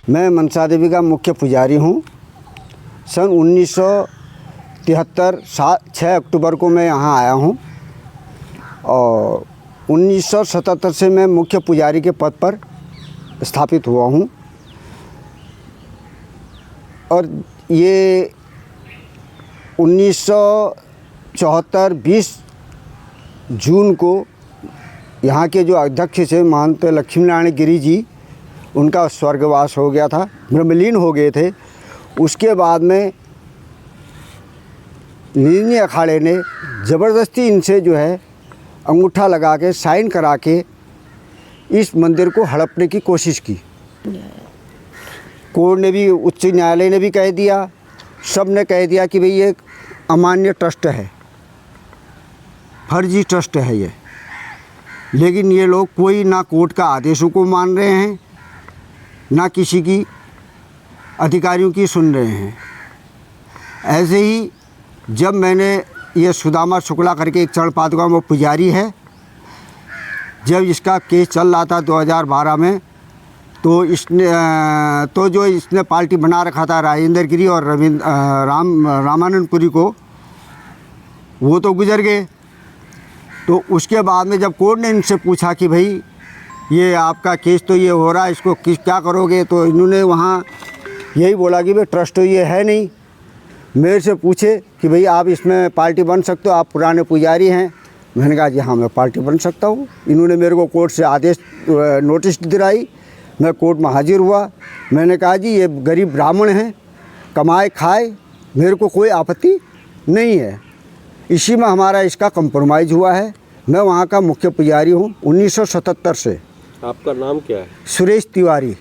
मैं मनसा देवी का मुख्य पुजारी हूँ। सन 1973 6 अक्टूबर को मैं यहाँ आया हूँ और 1977 से मैं मुख्य पुजारी के पद पर स्थापित हुआ हूँ। और ये 1974 20 जून को यहाँ के जो अध्यक्ष थे महंत लक्ष्मी नारायण गिरी जी, उनका स्वर्गवास हो गया था, ब्रह्मलीन हो गए थे। उसके बाद में निरंजनी अखाड़े ने ज़बरदस्ती इनसे जो है अंगूठा लगा के साइन करा के इस मंदिर को हड़पने की कोशिश की। कोर्ट ने भी, उच्च न्यायालय ने भी कह दिया, सब ने कह दिया कि भाई ये अमान्य ट्रस्ट है, फर्जी ट्रस्ट है ये। लेकिन ये लोग कोई ना कोर्ट का आदेशों को मान रहे हैं, ना किसी की अधिकारियों की सुन रहे हैं। ऐसे ही जब मैंने ये सुदामा शुक्ला करके एक चरण पादुका में पुजारी है, जब इसका केस चल रहा था 2012 में, तो इसने पार्टी बना रखा था राजेंद्र गिरी और रामानंदपुरी को, वो तो गुजर गए। तो उसके बाद में जब कोर्ट ने इनसे पूछा कि भाई ये आपका केस तो ये हो रहा है, इसको क्या करोगे, तो इन्होंने वहाँ यही बोला कि भाई ट्रस्ट तो ये है नहीं। मेरे से पूछे कि भाई आप इसमें पार्टी बन सकते हो, आप पुराने पुजारी हैं। मैंने कहा जी हाँ, मैं पार्टी बन सकता हूँ। इन्होंने मेरे को कोर्ट से आदेश नोटिस दिलाई। मैं कोर्ट में हाजिर हुआ। मैंने कहा जी ये गरीब ब्राह्मण हैं, कमाए खाए, मेरे को कोई आपत्ति नहीं है। इसी में हमारा इसका कंप्रोमाइज़ हुआ है। मैं वहाँ का मुख्य पुजारी हूँ 1977 से। आपका नाम क्या है? सुरेश तिवारी।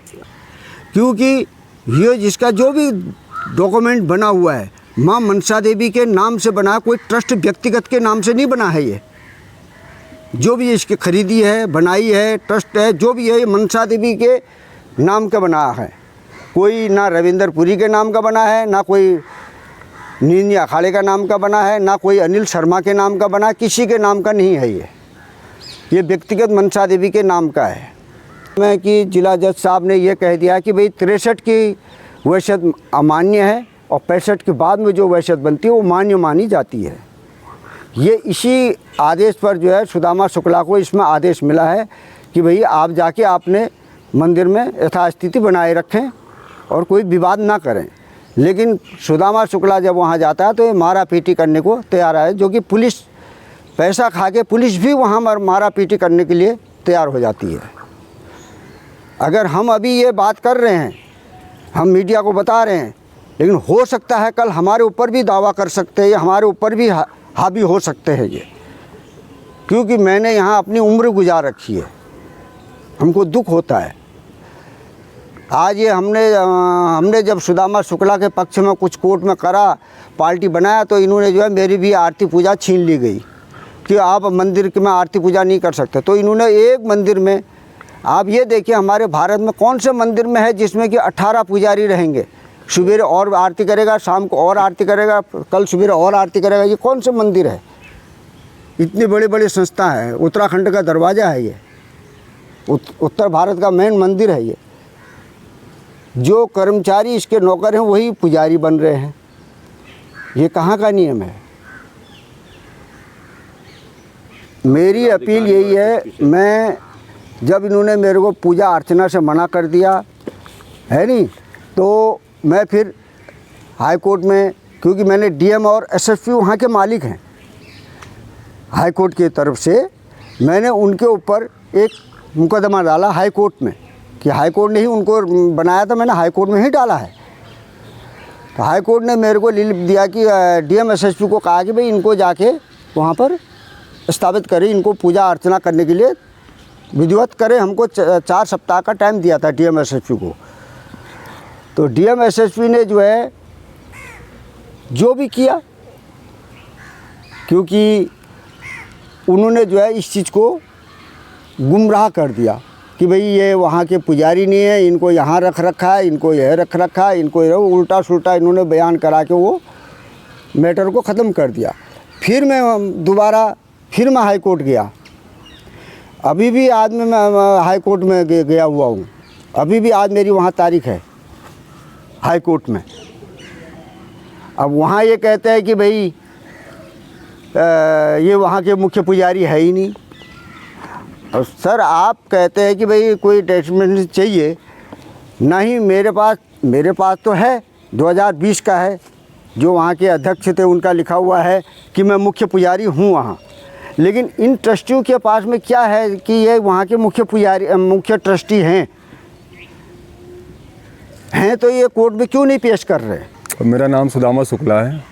क्योंकि ये जिसका जो भी डॉक्यूमेंट बना हुआ है माँ मनसा देवी के नाम से बना, कोई ट्रस्ट व्यक्तिगत के नाम से नहीं बना है। ये जो भी इसकी खरीदी है, बनाई है, ट्रस्ट है, जो भी है, ये मनसा देवी के नाम का बना है। कोई ना रविंदर पुरी के नाम का बना है, ना कोई निरंजनी अखाड़े का नाम का बना है, ना कोई अनिल शर्मा के नाम का बना, किसी के नाम का नहीं है। ये व्यक्तिगत मनसा देवी के नाम का है। मैं कि जिला जज साहब ने ये कह दिया कि भाई 63 की वहशत अमान्य है और 65 के बाद में जो वहशत बनती है वो मान्य मानी जाती है। ये इसी आदेश पर जो है सुदामा शुक्ला को इसमें आदेश मिला है कि भाई आप जाके आपने मंदिर में यथास्थिति बनाए रखें और कोई विवाद ना करें। लेकिन सुदामा शुक्ला जब वहाँ जाता है तो ये मारा पीटी करने को तैयार है, जो कि पुलिस पैसा खा के पुलिस भी वहाँ मारा पीटी करने के लिए तैयार हो जाती है। अगर हम अभी ये बात कर रहे हैं, हम मीडिया को बता रहे हैं, लेकिन हो सकता है कल हमारे ऊपर भी दावा कर सकते हैं या हमारे ऊपर भी हावी हो सकते हैं ये। क्योंकि मैंने यहाँ अपनी उम्र गुजार रखी है, हमको दुख होता है। आज ये हमने जब सुदामा शुक्ला के पक्ष में कुछ कोर्ट में करा, पार्टी बनाया, तो इन्होंने जो है मेरी भी आरती पूजा छीन ली गई कि आप मंदिर में आरती पूजा नहीं कर सकते। तो इन्होंने एक मंदिर में, आप ये देखिए हमारे भारत में कौन से मंदिर में है जिसमें कि 18 पुजारी रहेंगे, सुबह और आरती करेगा, शाम को और आरती करेगा, कल सुबह और आरती करेगा। ये कौन से मंदिर है? इतनी बड़ी बड़ी संस्था है, उत्तराखंड का दरवाज़ा है ये, उत्तर भारत का मेन मंदिर है ये। जो कर्मचारी इसके नौकर हैं वही पुजारी बन रहे हैं। ये कहाँ का नियम है? मेरी अपील यही है, मैं जब इन्होंने मेरे को पूजा अर्चना से मना कर दिया है नहीं, तो मैं फिर हाई कोर्ट में, क्योंकि मैंने डीएम और एसएसपी वहाँ के मालिक हैं, हाई कोर्ट की तरफ से मैंने उनके ऊपर एक मुकदमा डाला हाई कोर्ट में कि हाई कोर्ट ने ही उनको बनाया था, मैंने हाई कोर्ट में ही डाला है। तो हाई कोर्ट ने मेरे को लिख दिया कि डीएम एसएसपी को कहा कि भाई इनको जाके वहाँ पर स्थापित करें, इनको पूजा अर्चना करने के लिए विधिवत करें। हमको 4 सप्ताह का टाइम दिया था डीएम एसएसपी को। तो डीएम एसएसपी ने जो है जो भी किया, क्योंकि उन्होंने जो है इस चीज़ को गुमराह कर दिया कि भाई ये वहाँ के पुजारी नहीं है, इनको यहाँ रख रखा है, इनको यह रख रखा है, इनको उल्टा सुल्टा इन्होंने बयान करा के वो मैटर को ख़त्म कर दिया। फिर मैं दोबारा हाई कोर्ट गया। अभी भी आज मैं हाई कोर्ट में गया हुआ हूँ। अभी भी आज मेरी वहाँ तारीख है हाई कोर्ट में। अब वहाँ ये कहते हैं कि भाई ये वहाँ के मुख्य पुजारी है ही नहीं। और सर आप कहते हैं कि भाई कोई अटैचमेंट चाहिए, नहीं मेरे पास तो है 2020 का है, जो वहाँ के अध्यक्ष थे उनका लिखा हुआ है कि मैं मुख्य पुजारी हूँ वहाँ। लेकिन इन ट्रस्टियों के पास में क्या है कि ये वहाँ के मुख्य ट्रस्टी हैं तो ये कोर्ट में क्यों नहीं पेश कर रहे? मेरा नाम सुदामा शुक्ला है।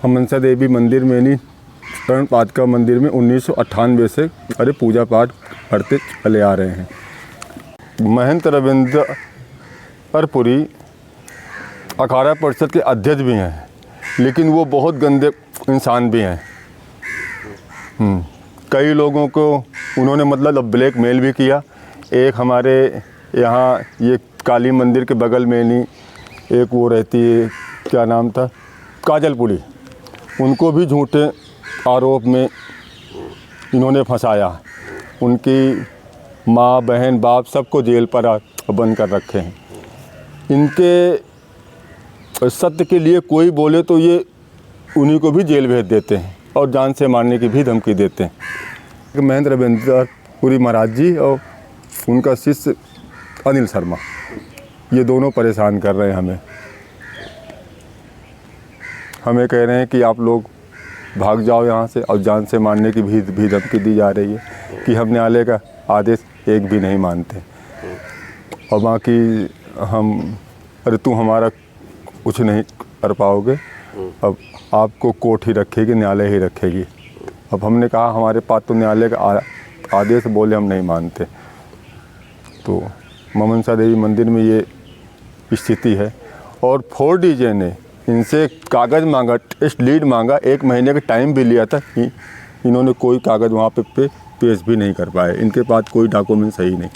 हम मनसा देवी मंदिर में नहीं स्वर्ण पादका मंदिर में 1998 से पूजा पाठ करते चले आ रहे हैं। महंत रविंद्रपुरी अखाड़ा परिषद के अध्यक्ष भी हैं, लेकिन वो बहुत गंदे इंसान भी हैं। कई लोगों को उन्होंने मतलब ब्लैकमेल भी किया। एक हमारे यहाँ ये काली मंदिर के बगल में नहीं एक वो रहती है, क्या नाम था, काजलपुरी, उनको भी झूठे आरोप में इन्होंने फंसाया। उनकी माँ बहन बाप सबको जेल पर बंद कर रखे हैं। इनके सत्य के लिए कोई बोले तो ये उन्हीं को भी जेल भेज देते हैं और जान से मारने की भी धमकी देते हैं। महेंद्र रविंद्रपुरी महाराज जी और उनका शिष्य अनिल शर्मा, ये दोनों परेशान कर रहे हैं हमें कह रहे हैं कि आप लोग भाग जाओ यहाँ से, और जान से मारने की भी धमकी दी जा रही है कि हम न्यायालय का आदेश एक भी नहीं मानते। और बाकी हम अरे तू हमारा कुछ नहीं कर पाओगे, अब आपको कोर्ट ही रखेगी, न्यायालय ही रखेगी। अब हमने कहा हमारे पास तो न्यायालय का आदेश बोले हम नहीं मानते। तो मनसा देवी मंदिर में ये स्थिति है। और 4DJ ने इनसे कागज़ मांगा, टेस्ट लीड मांगा, 1 महीने का टाइम भी लिया था। इन्होंने कोई कागज़ वहाँ पे पेश भी नहीं कर पाए। इनके पास कोई डॉक्यूमेंट सही नहीं।